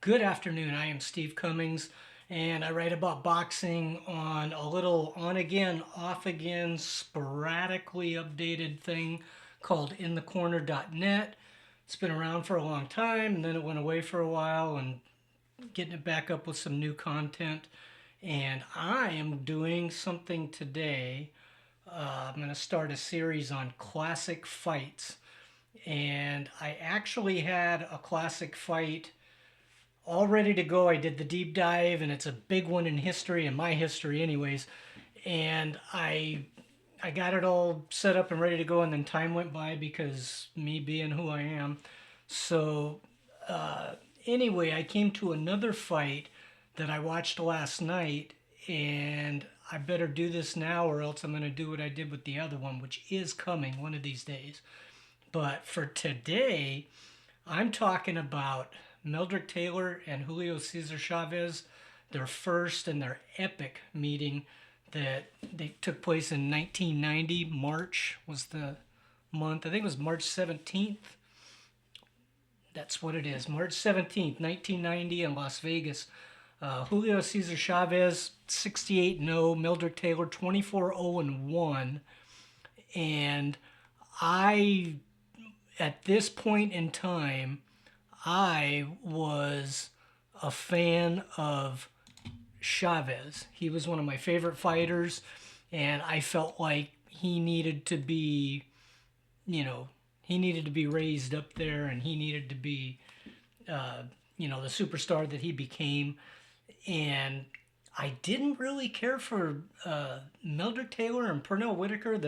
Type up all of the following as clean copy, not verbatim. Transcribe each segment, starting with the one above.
Good afternoon. I am Steve Cummings, and I write about boxing on a little on again, off again, sporadically updated thing called inthecorner.net. It's been around for a long time, and then it went away for a while, and getting it back up with some new content. And I am doing something today. I'm going to start a series on classic fights. And I actually had a classic fight all ready to go. I did the deep dive, and it's a big one in history, in my history, anyways. And I got it all set up and ready to go, and then time went by because me being who I am. So anyway, I came to another fight that I watched last night, and I better do this now, or else I'm going to do what I did with the other one, which is coming one of these days. But for today, I'm talking about Meldrick Taylor and Julio Cesar Chavez, their first and their epic meeting that they took place in 1990. March was the month. I think it was March 17th. That's what it is. March 17th, 1990 in Las Vegas. Julio Cesar Chavez, 68-0. Meldrick Taylor, 24-0-1. And I, at this point in time, I was a fan of Chavez. He was one of my favorite fighters, and I felt like he needed to be, he needed to be raised up there, and he needed to be, the superstar that he became. And I didn't really care for Meldrick Taylor and Pernell Whitaker.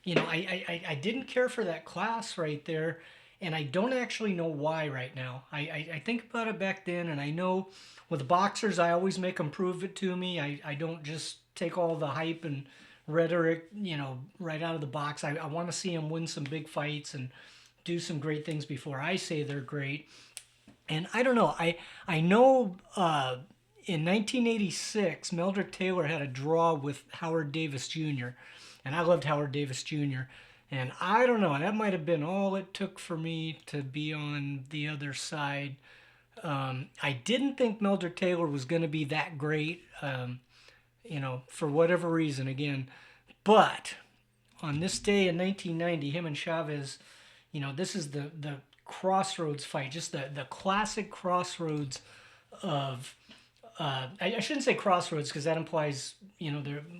I didn't care for that class right there, and I don't actually know why right now. I think about it back then, and I know with boxers, I always make them prove it to me. I don't just take all the hype and rhetoric, right out of the box. I want to see them win some big fights and do some great things before I say they're great. And I don't know. I know in 1986, Meldrick Taylor had a draw with Howard Davis Jr., and I loved Howard Davis Jr. And I don't know, that might have been all it took for me to be on the other side. I didn't think Meldrick Taylor was going to be that great, for whatever reason, again. But on this day in 1990, him and Chavez, this is the crossroads fight, just the classic crossroads of. I shouldn't say crossroads because that implies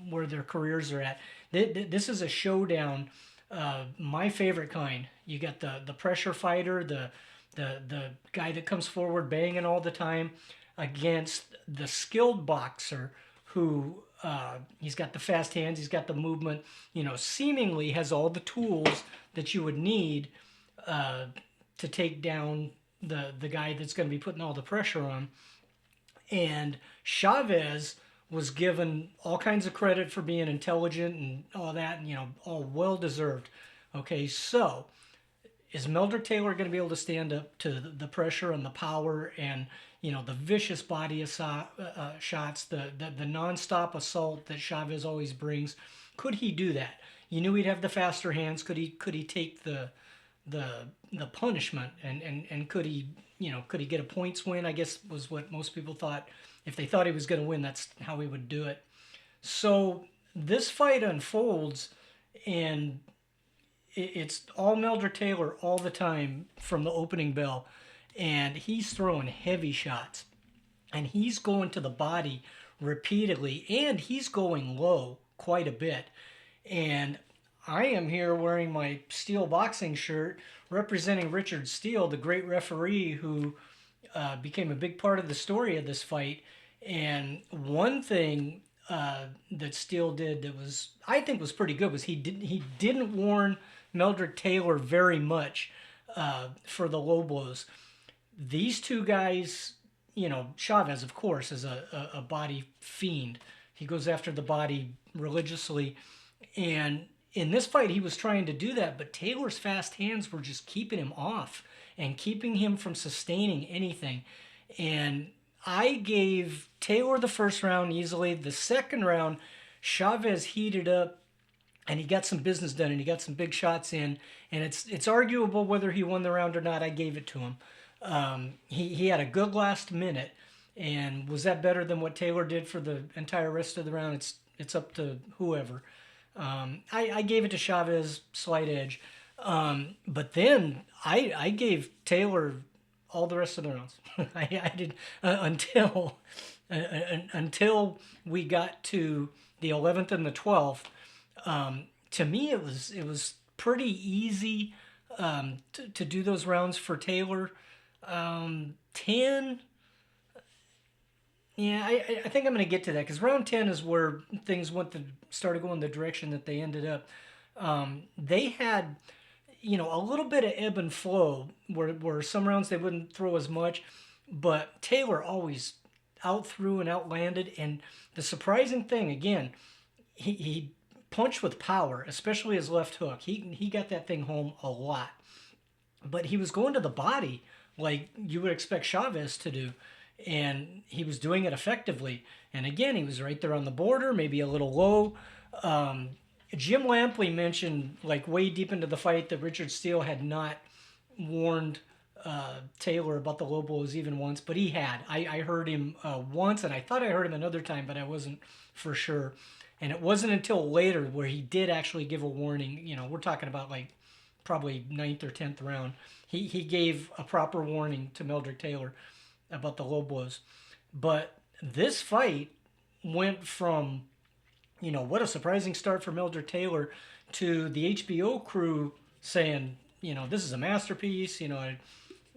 where their careers are at. This is a showdown, my favorite kind. You got the pressure fighter, the guy that comes forward banging all the time, against the skilled boxer who he's got the fast hands, he's got the movement, seemingly has all the tools that you would need to take down the guy that's going to be putting all the pressure on. And Chavez was given all kinds of credit for being intelligent and all that, and all well deserved. Okay, so is Meldrick Taylor going to be able to stand up to the pressure and the power and the vicious body shots, the nonstop assault that Chavez always brings? Could he do that? You knew he'd have the faster hands. Could he take the punishment and could he get a points win? I guess was what most people thought. If they thought he was going to win, that's how he would do it. So this fight unfolds, and it's all Meldrick Taylor all the time from the opening bell, and he's throwing heavy shots, and he's going to the body repeatedly, and he's going low quite a bit. And I am here wearing my Steel boxing shirt representing Richard Steele, the great referee who became a big part of the story of this fight. And one thing that Steele did that I think was pretty good was he didn't warn Meldrick Taylor very much for the low blows. These two guys, Chavez, of course, is a body fiend. He goes after the body religiously. And in this fight, he was trying to do that, but Taylor's fast hands were just keeping him off and keeping him from sustaining anything. And I gave Taylor the first round easily. The second round, Chavez heated up, and he got some business done, and he got some big shots in. And it's arguable whether he won the round or not. I gave it to him. He had a good last minute, and was that better than what Taylor did for the entire rest of the round? It's up to whoever. I gave it to Chavez, slight edge, but then I gave Taylor all the rest of the rounds. I did until we got to the 11th and the 12th. To me, it was pretty easy to do those rounds for Taylor. 10, yeah, I think I'm going to get to that because round 10 is where things started going the direction that they ended up. They had, a little bit of ebb and flow where some rounds they wouldn't throw as much, but Taylor always out threw and outlanded. And the surprising thing, again, he punched with power, especially his left hook. He got that thing home a lot, but he was going to the body like you would expect Chavez to do, and he was doing it effectively. And again, he was right there on the border, maybe a little low. Jim Lampley mentioned, like way deep into the fight, that Richard Steele had not warned Taylor about the low blows even once, but he had. I heard him once, and I thought I heard him another time, but I wasn't for sure. And it wasn't until later where he did actually give a warning. We're talking about like probably 9th or 10th round. He gave a proper warning to Meldrick Taylor about the low blows. But this fight went from, what a surprising start for Meldrick Taylor, to the HBO crew saying, this is a masterpiece. It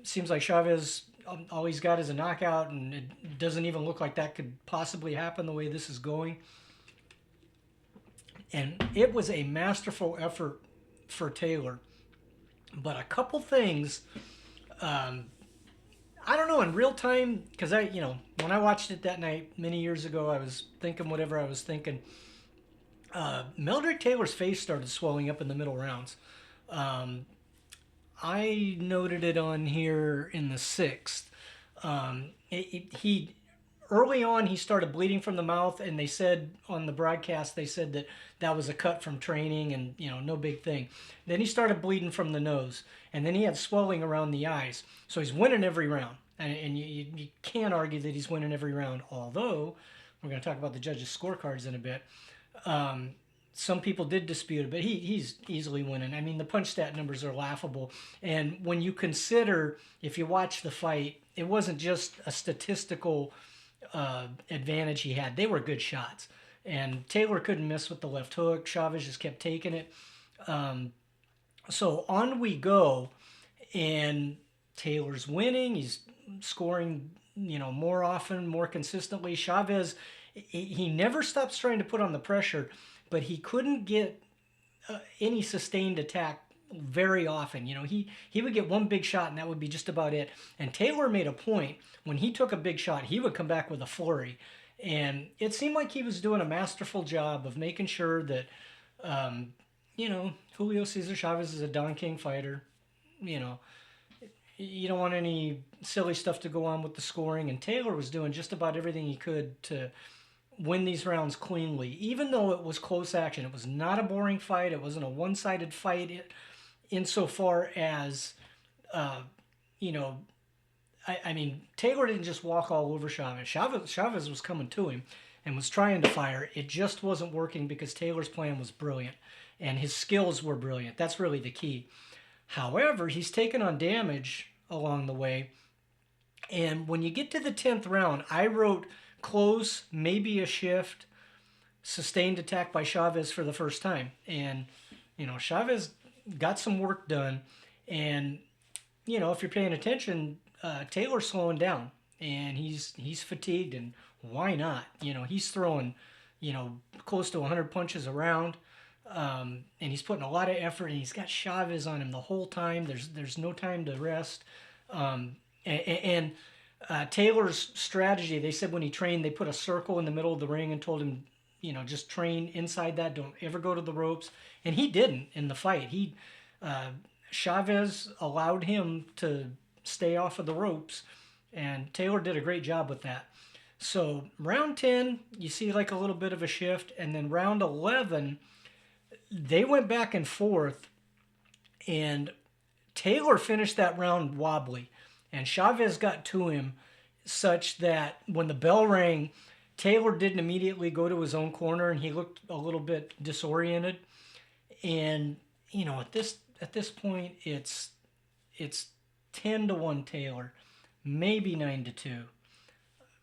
seems like Chavez, all he's got is a knockout, and it doesn't even look like that could possibly happen the way this is going. And it was a masterful effort for Taylor. But a couple things, I don't know, in real time, because when I watched it that night many years ago, I was thinking whatever I was thinking. Meldrick Taylor's face started swelling up in the middle rounds. I noted it on here in the 6th. He early on he started bleeding from the mouth, and they said on the broadcast that was a cut from training, and no big thing. Then he started bleeding from the nose, and then he had swelling around the eyes. So he's winning every round, and you can't argue that he's winning every round. Although we're going to talk about the judges' scorecards in a bit. Some people did dispute it, but he's easily winning. I mean, the punch stat numbers are laughable. And when you consider, if you watch the fight, it wasn't just a statistical advantage he had. They were good shots. And Taylor couldn't miss with the left hook. Chavez just kept taking it. So on we go. And Taylor's winning. He's scoring, more often, more consistently. Chavez, he never stops trying to put on the pressure, but he couldn't get any sustained attack very often. He would get one big shot, and that would be just about it. And Taylor made a point, when he took a big shot, he would come back with a flurry. And it seemed like he was doing a masterful job of making sure that, Julio Cesar Chavez is a Don King fighter. You don't want any silly stuff to go on with the scoring. And Taylor was doing just about everything he could to win these rounds cleanly, even though it was close action. It was not a boring fight. It wasn't a one-sided fight insofar as, I mean, Taylor didn't just walk all over Chavez. Chavez was coming to him and was trying to fire. It just wasn't working because Taylor's plan was brilliant and his skills were brilliant. That's really the key. However, he's taken on damage along the way. And when you get to the 10th round, I wrote close, maybe a shift, sustained attack by Chavez for the first time. And, Chavez got some work done. And, if you're paying attention, Taylor's slowing down. And he's fatigued, and why not? He's throwing, close to 100 punches around. And he's putting a lot of effort, and he's got Chavez on him the whole time. There's no time to rest. Taylor's strategy, they said when he trained, they put a circle in the middle of the ring and told him, just train inside that. Don't ever go to the ropes. And he didn't in the fight. Chavez allowed him to stay off of the ropes, and Taylor did a great job with that. So round 10, you see like a little bit of a shift. And then round 11, they went back and forth, and Taylor finished that round wobbly. and Chavez got to him such that when the bell rang, Taylor didn't immediately go to his own corner, and he looked a little bit disoriented. And at this point, it's 10-1 Taylor, maybe 9-2,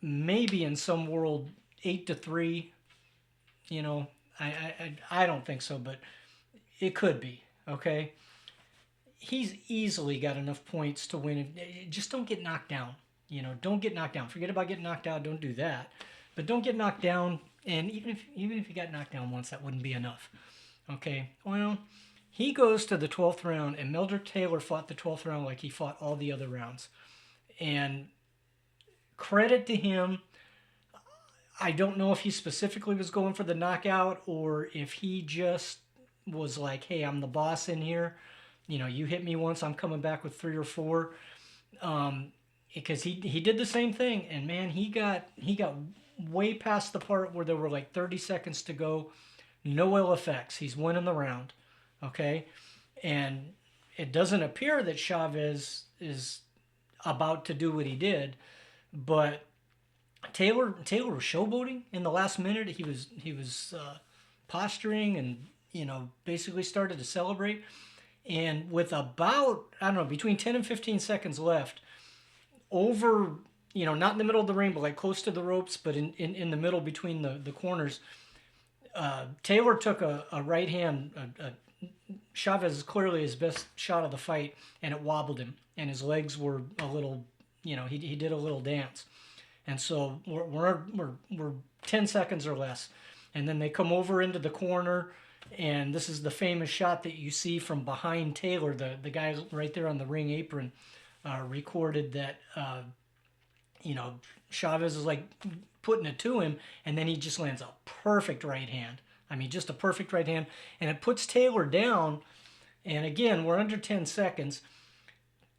maybe in some world 8-3. I don't think so, but it could be. Okay, he's easily got enough points to win. Just don't get knocked down. Don't get knocked down. Forget about getting knocked out. Don't do that. But don't get knocked down. And even if you got knocked down once, that wouldn't be enough. Okay. Well, he goes to the 12th round, and Meldrick Taylor fought the 12th round like he fought all the other rounds. And credit to him. I don't know if he specifically was going for the knockout or if he just was like, hey, I'm the boss in here. You hit me once, I'm coming back with 3 or 4. Because he did the same thing, and man, he got way past the part where there were like 30 seconds to go. No ill effects. He's winning the round. Okay? And it doesn't appear that Chavez is about to do what he did, but Taylor was showboating in the last minute. He was posturing and basically started to celebrate. And with about, I don't know, between 10 and 15 seconds left, over, not in the middle of the ring, but like close to the ropes, but in the middle between the corners, Taylor took a right hand. Chavez is clearly his best shot of the fight, and it wobbled him, and his legs were a little, he did a little dance. And so we're 10 seconds or less. And then they come over into the corner, and this is the famous shot that you see from behind Taylor. The guy right there on the ring apron recorded that, Chavez is like putting it to him, and then he just lands a perfect right hand. I mean, just a perfect right hand. And it puts Taylor down, and again, we're under 10 seconds.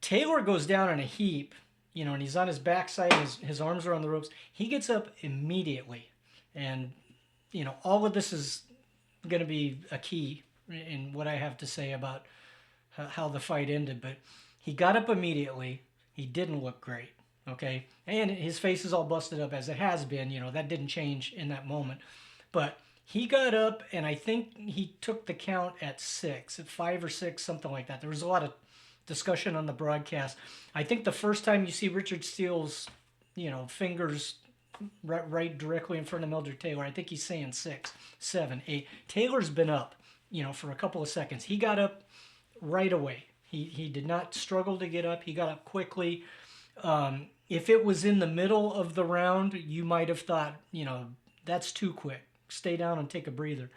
Taylor goes down in a heap, and he's on his backside, his arms are on the ropes. He gets up immediately. And, all of this is going to be a key in what I have to say about how the fight ended. But he got up immediately. He didn't look great, okay? And his face is all busted up, as it has been. That didn't change in that moment. But he got up, and I think he took the count at 6, at 5 or 6, something like that. There was a lot of discussion on the broadcast. I think the first time you see Richard Steele's, fingers right directly in front of Meldrick Taylor, I think he's saying 6, 7, 8. Taylor's been up, for a couple of seconds. He got up right away. He did not struggle to get up. He got up quickly. If it was in the middle of the round, you might have thought, that's too quick. Stay down and take a breather.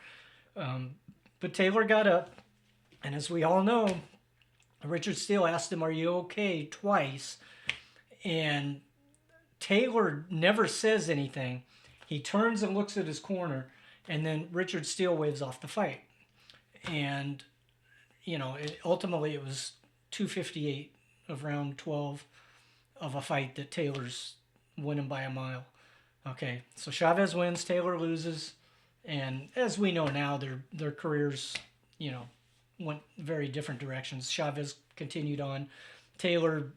But Taylor got up, and as we all know, Richard Steele asked him, "Are you okay?" twice, and Taylor never says anything. He turns and looks at his corner, and then Richard Steele waves off the fight. And, ultimately it was 2:58 of round 12 of a fight that Taylor's winning by a mile. Okay, so Chavez wins, Taylor loses, and as we know now, their careers, went very different directions. Chavez continued on. Taylor,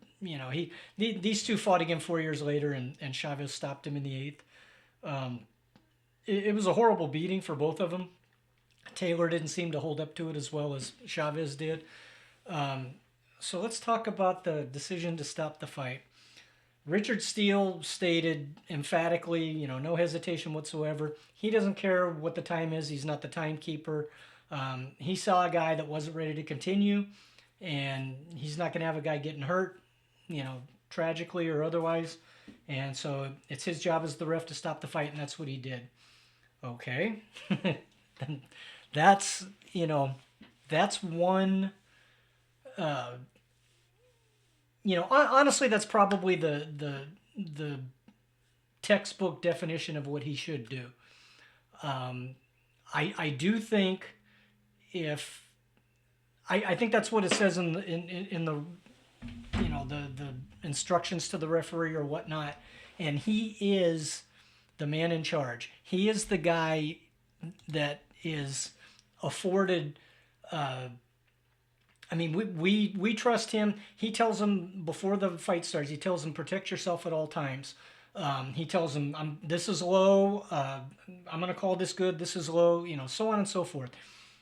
these two fought again 4 years later, and Chavez stopped him in the 8th. It was a horrible beating for both of them. Taylor didn't seem to hold up to it as well as Chavez did. So let's talk about the decision to stop the fight. Richard Steele stated emphatically, no hesitation whatsoever. He doesn't care what the time is. He's not the timekeeper. He saw a guy that wasn't ready to continue, and he's not going to have a guy getting hurt, tragically or otherwise. And so it's his job as the ref to stop the fight, and that's what he did. Okay. That's one, honestly, that's probably the textbook definition of what he should do. I do think I think that's what it says in the the instructions to the referee or whatnot, and he is the man in charge. He is the guy that is afforded I mean, we trust him. He tells them before the fight starts. He tells them protect yourself at all times. He tells them this is low. I'm gonna call this good. This is low. You know, so on and so forth.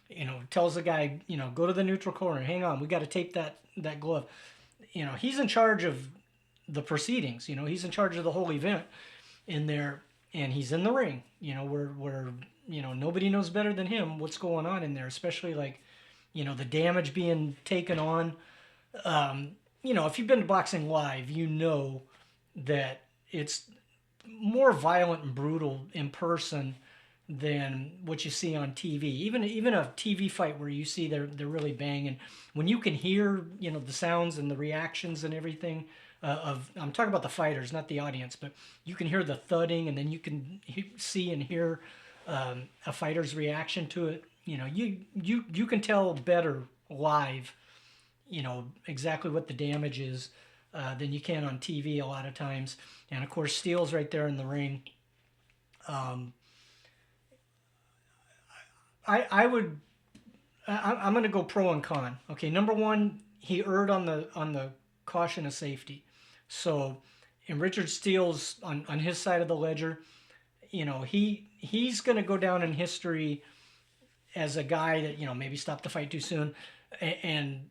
You know, tells the guy, you know, go to the neutral corner. Hang on, we got to tape that glove. You know, he's in charge of the proceedings. You know, he's in charge of the whole event in there, and he's in the ring. You know, where you know nobody knows better than him what's going on in there, especially like you know the damage being taken on. You know, if you've been to boxing live, you know that it's more violent and brutal in person than what you see on TV. Even a TV fight where you see they're really banging, when you can hear you know the sounds and the reactions and everything of I'm talking about the fighters, not the audience, but you can hear the thudding and then you can see and hear a fighter's reaction to it. You know, you can tell better live. You know exactly what the damage is than you can on TV a lot of times. And of course, Steele's right there in the ring. I would I'm going to go pro and con. Okay, number one, he erred on the caution of safety. So, in Richard Steele's on his side of the ledger, you know he's going to go down in history as a guy that you know maybe stopped the fight too soon, and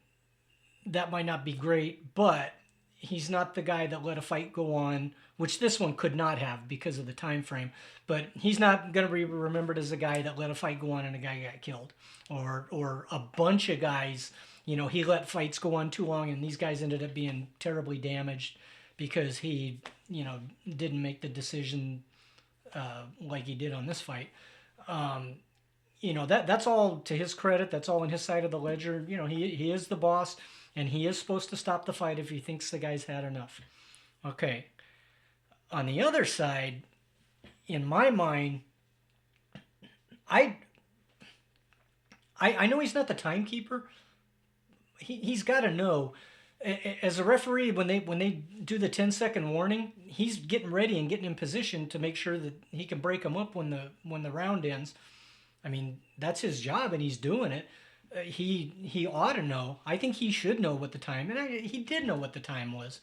that might not be great, but he's not the guy that let a fight go on, which this one could not have because of the time frame. But he's not going to be remembered as a guy that let a fight go on and a guy got killed, or a bunch of guys. You know, he let fights go on too long, and these guys ended up being terribly damaged because he, you know, didn't make the decision like he did on this fight. You know, that's all to his credit. That's all on his side of the ledger. You know, he is the boss, and he is supposed to stop the fight if he thinks the guy's had enough. Okay. On the other side, in my mind, I know he's not the timekeeper. He's got to know. As a referee, when they do the 10-second warning, he's getting ready and getting in position to make sure that he can break them up when the round ends. I mean, that's his job, and he's doing it. He ought to know. I think he should know what the time, and he did know what the time was.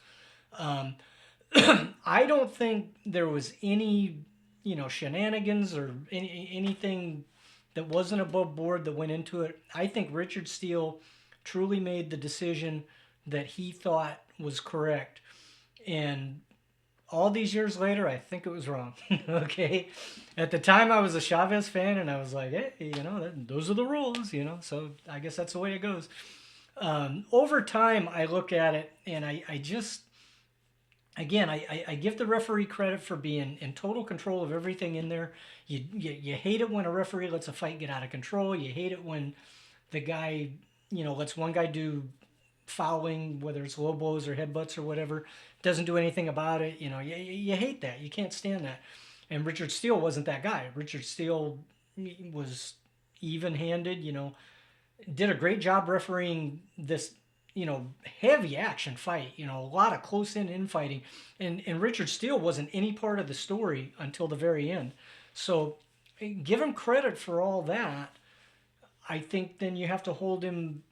I don't think there was any, you know, shenanigans or anything that wasn't above board that went into it. I think Richard Steele truly made the decision that he thought was correct, and all these years later, I think it was wrong. Okay, at the time I was a Chavez fan, and I was like, hey, you know, those are the rules, you know. So I guess that's the way it goes. Over time, I look at it, and I just, again, I give the referee credit for being in total control of everything in there. You hate it when a referee lets a fight get out of control. You hate it when the guy, you know, lets one guy do fouling, whether it's low blows or headbutts or whatever, doesn't do anything about it. You know, you hate that. You can't stand that. And Richard Steele wasn't that guy. Richard Steele was even-handed, you know, did a great job refereeing this, you know, heavy action fight, you know, a lot of close-in infighting. And Richard Steele wasn't any part of the story until the very end. So give him credit for all that. I think then you have to hold him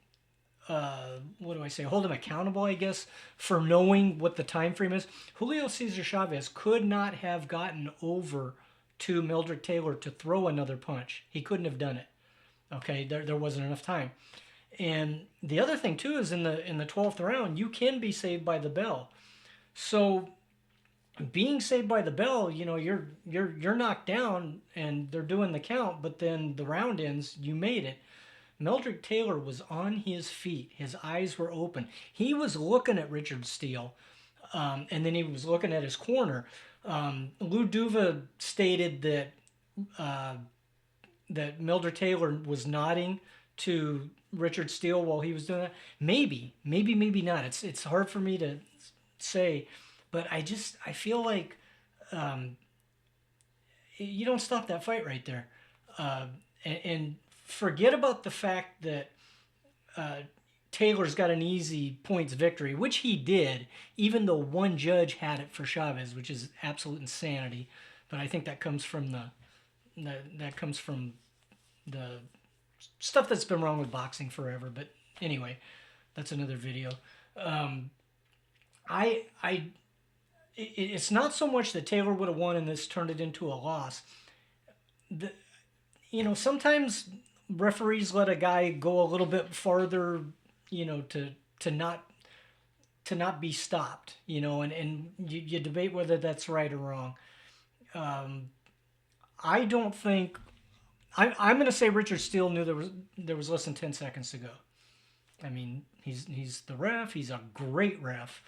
hold him accountable, I guess, for knowing what the time frame is. Julio Cesar Chavez could not have gotten over to Meldrick Taylor to throw another punch. He couldn't have done it. Okay, there wasn't enough time. And the other thing too is in the 12th round, you can be saved by the bell. So being saved by the bell, you know, you're knocked down and they're doing the count, but then the round ends, you made it. Meldrick Taylor was on his feet. His eyes were open. He was looking at Richard Steele, and then he was looking at his corner. Lou Duva stated that Meldrick Taylor was nodding to Richard Steele while he was doing that. Maybe not. It's hard for me to say, but I feel like you don't stop that fight right there, and forget about the fact that Taylor's got an easy points victory, which he did, even though one judge had it for Chavez, which is absolute insanity. But I think that comes from the stuff that's been wrong with boxing forever. But anyway, That's another video. Um, I it's not so much that Taylor would have won and this turned it into a loss. The, sometimes referees let a guy go a little bit farther, to to not to not be stopped, and you debate whether that's right or wrong. Um, I don't think I'm going to say Richard Steele knew there was less than 10 seconds to go. I mean, he's the ref. He's a great ref.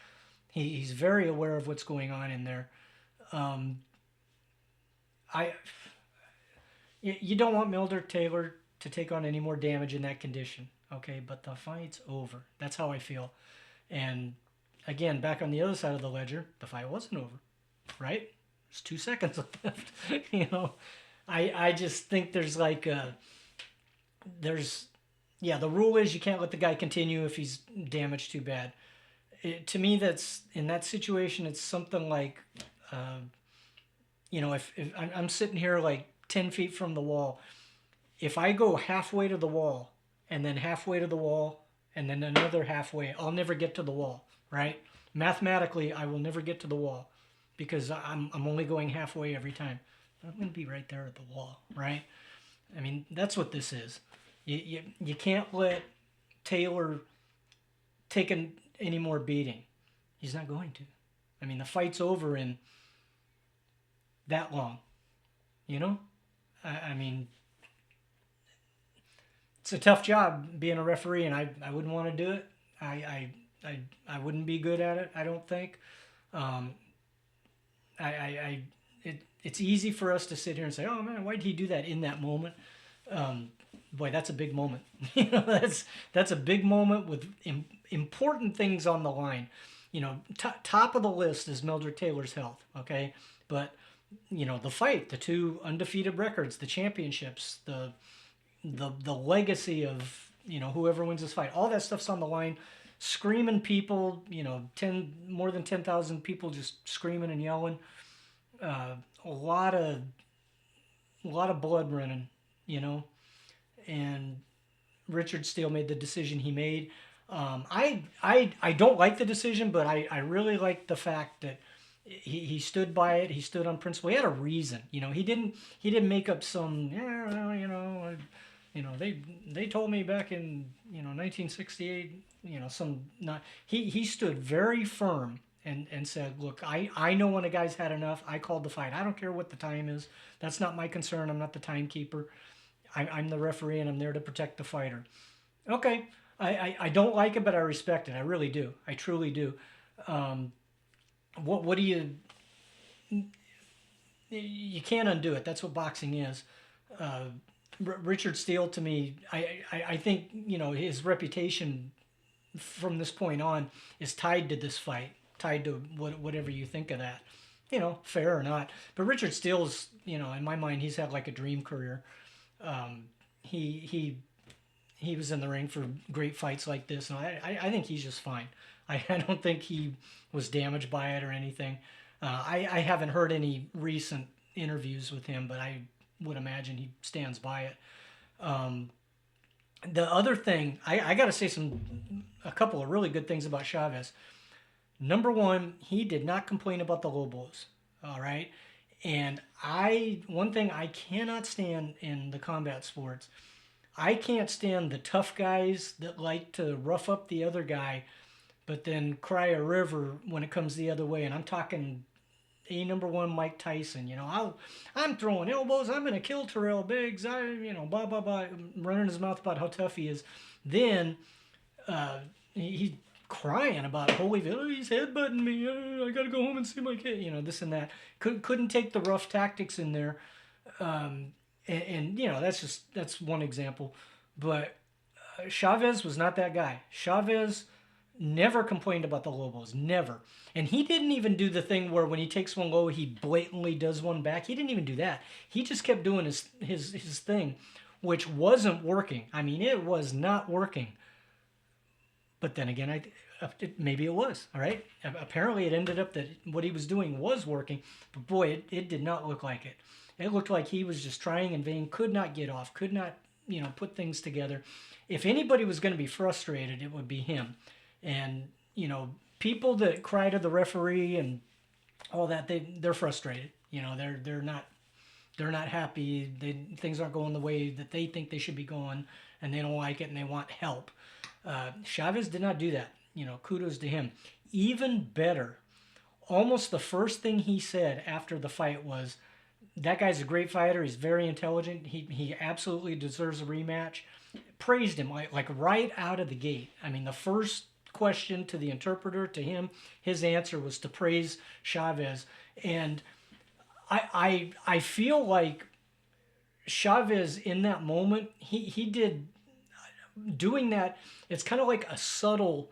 He's very aware of what's going on in there. Um, I you don't want Meldrick Taylor to take on any more damage in that condition. Okay, but the fight's over. That's how I feel. And again, back on the other side of the ledger, the fight wasn't over, right? There's 2 seconds left. I just think there's like there's the rule is you can't let the guy continue if he's damaged too bad. To me, that's in that situation, it's something like, if I'm sitting here like 10 feet from the wall, if I go halfway to the wall and then halfway to the wall and then another halfway, I'll never get to the wall, right? Mathematically, I will never get to the wall because I'm only going halfway every time. I'm going to be right there at the wall, right? I mean, that's what this is. You can't let Taylor take any more beating. He's not going to. I mean, the fight's over in that long, I mean, it's a tough job being a referee, and I wouldn't want to do it. I wouldn't be good at it, I don't think. Um, it's easy for us to sit here and say, oh man, why did he do that in that moment? Boy, that's a big moment. That's a big moment with important things on the line. Top of the list is Meldrick Taylor's health. Okay, but the fight, the 2 undefeated records, the championships, the legacy of whoever wins this fight, all that stuff's on the line. Screaming people, more than 10,000 people just screaming and yelling. A lot of blood running, and Richard Steele made the decision he made. I don't like the decision, but I really like the fact that he stood by it. He stood on principle. He had a reason. He didn't make up some they told me back in 1968 some not he stood very firm and said, look, I know when a guy's had enough. I called the fight. I don't care what the time is. That's not my concern. I'm not the timekeeper. I'm the referee, and I'm there to protect the fighter. Okay, I don't like it, but I respect it. I really do. I truly do. What do you can't undo it. That's what boxing is. Richard Steele, to me, I think his reputation from this point on is tied to this fight, tied to whatever you think of that, fair or not. But Richard Steele's, in my mind, he's had like a dream career. He was in the ring for great fights like this, and I think he's just fine. I don't think he was damaged by it or anything. I haven't heard any recent interviews with him, but I would imagine he stands by it. The other thing, I got to say a couple of really good things about Chavez. Number one, he did not complain about the low blows. All right. And one thing I cannot stand in the combat sports, I can't stand the tough guys that like to rough up the other guy, but then cry a river when it comes the other way. And I'm talking number one Mike Tyson. I'm throwing elbows. I'm gonna kill Terrell Biggs. Blah blah blah, running his mouth about how tough he is. Then he's crying about Holyfield. He's headbutting me. I gotta go home and see my kid. This and that. Couldn't take the rough tactics in there. And that's one example. But Chavez was not that guy. Chavez never complained about the low blows, never. And he didn't even do the thing where when he takes one low, he blatantly does one back. He didn't even do that. He just kept doing his thing, which wasn't working. I mean, it was not working. But then again, maybe it was, all right? Apparently it ended up that what he was doing was working, but boy, it did not look like it. It looked like he was just trying in vain, could not get off, could not put things together. If anybody was going to be frustrated, it would be him. And, people that cry to the referee and all that, they're frustrated. They're not happy. Things aren't going the way that they think they should be going, and they don't like it, and they want help. Chavez did not do that. Kudos to him. Even better, almost the first thing he said after the fight was, that guy's a great fighter. He's very intelligent. He absolutely deserves a rematch. Praised him like right out of the gate. I mean, the first question to the interpreter, to him, his answer was to praise Chavez. And I feel like Chavez in that moment, he did, doing that, it's kind of like a subtle,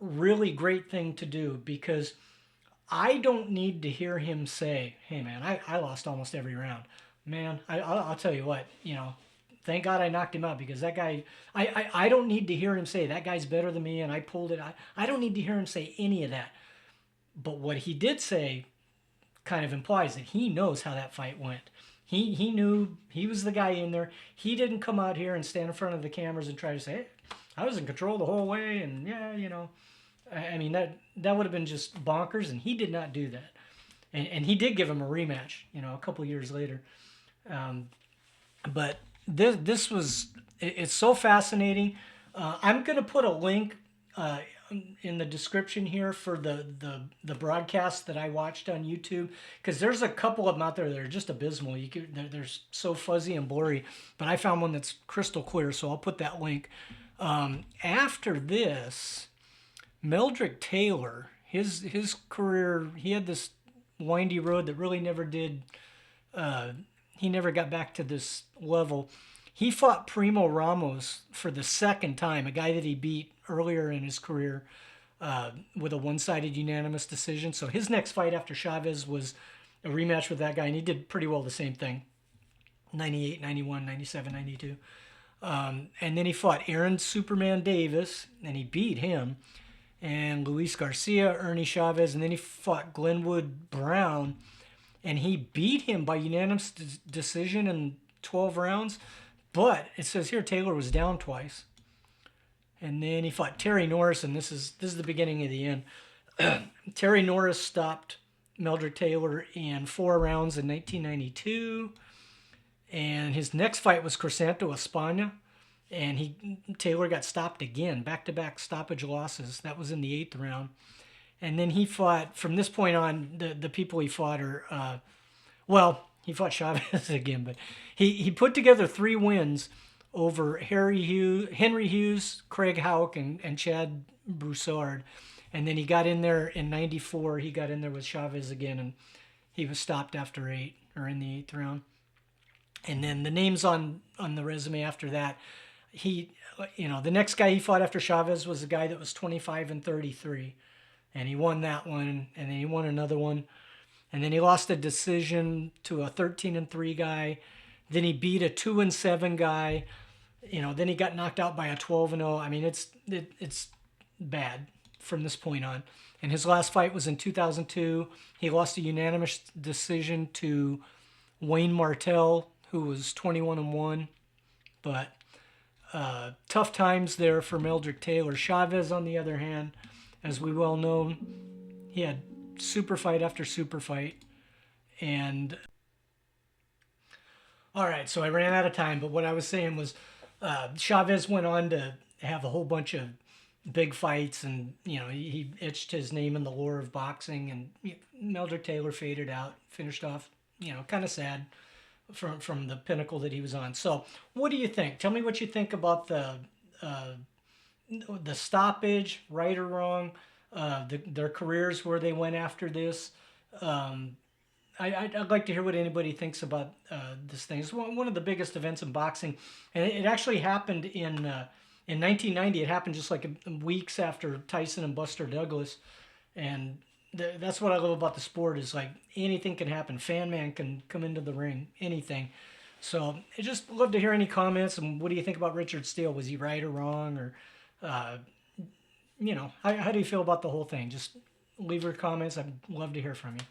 really great thing to do, because I don't need to hear him say, hey man, I lost almost every round. Man, I'll tell you what, thank God I knocked him out, because that guy, I don't need to hear him say, that guy's better than me and I pulled it. I don't need to hear him say any of that. But what he did say kind of implies that he knows how that fight went. He knew he was the guy in there. He didn't come out here and stand in front of the cameras and try to say, hey, I was in control the whole way, and yeah, I mean, that would have been just bonkers, and he did not do that. And he did give him a rematch, a couple years later. But this was, it's so fascinating. I'm going to put a link in the description here for the broadcast that I watched on YouTube, because there's a couple of them out there that are just abysmal. They're so fuzzy and blurry, but I found one that's crystal clear, so I'll put that link. After this, Meldrick Taylor, his career, he had this windy road that really never did, he never got back to this level. He fought Primo Ramos for the second time, a guy that he beat earlier in his career with a one-sided unanimous decision. So his next fight after Chavez was a rematch with that guy, and he did pretty well the same thing, 98, 91, 97, 92. And then he fought Aaron Superman Davis, and he beat him, and Luis Garcia, Ernie Chavez, and then he fought Glenwood Brown, and he beat him by unanimous decision in 12 rounds. But it says here Taylor was down twice. And then he fought Terry Norris, and this is the beginning of the end. Terry Norris stopped Meldrick Taylor in 4 rounds in 1992. And his next fight was Crisanto Espana, and Taylor got stopped again, back-to-back stoppage losses. That was in the 8th round. And then he fought, from this point on, the people he fought are, he fought Chavez again, but he put together 3 wins over Henry Hughes, Craig Houck, and Chad Broussard. And then he got in there in 94. He got in there with Chavez again, and he was stopped after 8, or in the 8th round. And then the names on the resume after that, the next guy he fought after Chavez was a guy that was 25-33. And he won that one, and then he won another one. And then he lost a decision to a 13-3 guy. Then he beat a 2-7 guy. Then he got knocked out by a 12-0. I mean, it's bad from this point on. And his last fight was in 2002. He lost a unanimous decision to Wayne Martell, who was 21-1. But tough times there for Meldrick Taylor. Chavez, on the other hand, as we well know, he had super fight after super fight. And all right, so I ran out of time, but what I was saying was Chavez went on to have a whole bunch of big fights, and he etched his name in the lore of boxing, and Meldrick Taylor faded out, finished off, kind of sad from the pinnacle that he was on. So what do you think? Tell me what you think about the stoppage, right or wrong, their careers, where they went after this. I'd like to hear what anybody thinks about this thing. It's one of the biggest events in boxing, and it actually happened in 1990. It happened just like weeks after Tyson and Buster Douglas, and that's what I love about the sport, is like anything can happen. Fan man can come into the ring, anything. So I just love to hear any comments. And what do you think about Richard Steele? Was he right or wrong? Or, how do you feel about the whole thing? Just leave your comments. I'd love to hear from you.